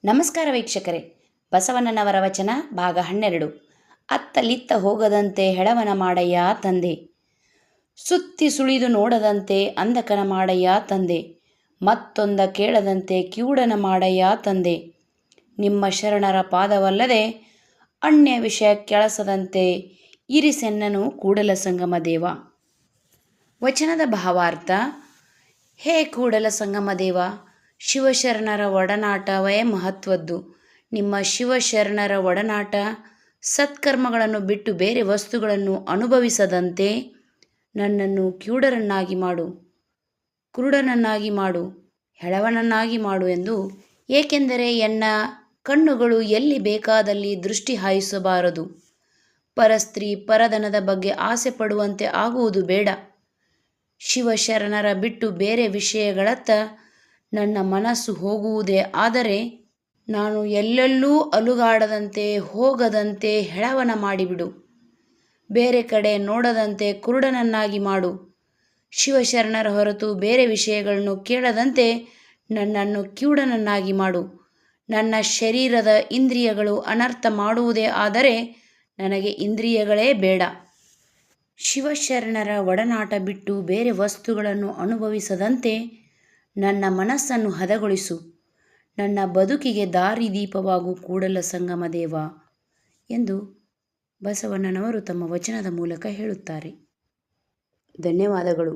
ನಮಸ್ಕಾರ ವೀಕ್ಷಕರೇ, ಬಸವಣ್ಣನವರ ವಚನ ಭಾಗ 12. ಅತ್ತಲಿತ್ತ ಹೋಗದಂತೆ ಹೆಳವನ ಮಾಡಯ್ಯ ತಂದೆ, ಸುತ್ತಿ ಸುಳಿದು ನೋಡದಂತೆ ಅಂಧಕನ ಮಾಡಯ್ಯ ತಂದೆ, ಮತ್ತೊಂದ ಕೇಳದಂತೆ ಕಿವುಡನ ಮಾಡಯ್ಯ ತಂದೆ, ನಿಮ್ಮ ಶರಣರ ಪಾದವಲ್ಲದೆ ಅನ್ಯ ವಿಷಯ ಕೆಳಸದಂತೆ ಇರಿಸೆನ್ನನು ಕೂಡಲ ಸಂಗಮ ದೇವ. ವಚನದ ಭಾವಾರ್ಥ: ಹೇ ಕೂಡಲ ಸಂಗಮ ದೇವ, ಶಿವಶರಣರ ಒಡನಾಟವೇ ಮಹತ್ವದ್ದು. ನಿಮ್ಮ ಶಿವಶರಣರ ಒಡನಾಟ ಸತ್ಕರ್ಮಗಳನ್ನು ಬಿಟ್ಟು ಬೇರೆ ವಸ್ತುಗಳನ್ನು ಅನುಭವಿಸದಂತೆ ನನ್ನನ್ನು ಕಿವುಡರನ್ನಾಗಿ ಮಾಡು, ಕುರುಡನನ್ನಾಗಿ ಮಾಡು, ಹೆಳವನನ್ನಾಗಿ ಮಾಡು ಎಂದು. ಏಕೆಂದರೆ ಎನ್ನ ಕಣ್ಣುಗಳು ಎಲ್ಲಿ ಬೇಕಾದಲ್ಲಿ ದೃಷ್ಟಿ ಹಾಯಿಸಬಾರದು. ಪರಸ್ತ್ರೀ ಪರಧನದ ಬಗ್ಗೆ ಆಸೆ ಪಡುವಂತೆ ಆಗುವುದು ಬೇಡ. ಶಿವಶರಣರ ಬಿಟ್ಟು ಬೇರೆ ವಿಷಯಗಳತ್ತ ನನ್ನ ಮನಸ್ಸು ಹೋಗುವುದೇ ಆದರೆ ನಾನು ಎಲ್ಲೆಲ್ಲೂ ಅಲುಗಾಡದಂತೆ ಹೋಗದಂತೆ ಹೆಳವನ ಮಾಡಿಬಿಡು. ಬೇರೆ ಕಡೆ ನೋಡದಂತೆ ಕುರುಡನನ್ನಾಗಿ ಮಾಡು. ಶಿವಶರಣರ ಹೊರತು ಬೇರೆ ವಿಷಯಗಳನ್ನು ಕೇಳದಂತೆ ನನ್ನನ್ನು ಕಿವುಡನನ್ನಾಗಿ ಮಾಡು. ನನ್ನ ಶರೀರದ ಇಂದ್ರಿಯಗಳು ಅನರ್ಥ ಮಾಡುವುದೇ ಆದರೆ ನನಗೆ ಇಂದ್ರಿಯಗಳೇ ಬೇಡ. ಶಿವಶರಣರ ಒಡನಾಟ ಬಿಟ್ಟು ಬೇರೆ ವಸ್ತುಗಳನ್ನು ಅನುಭವಿಸದಂತೆ ನನ್ನ ಮನಸ್ಸನ್ನು ಹದಗೊಳಿಸು. ನನ್ನ ಬದುಕಿಗೆ ದಾರಿದೀಪವಾಗು ಕೂಡಲ ಸಂಗಮ ದೇವ ಎಂದು ಬಸವಣ್ಣನವರು ತಮ್ಮ ವಚನದ ಮೂಲಕ ಹೇಳುತ್ತಾರೆ. ಧನ್ಯವಾದಗಳು.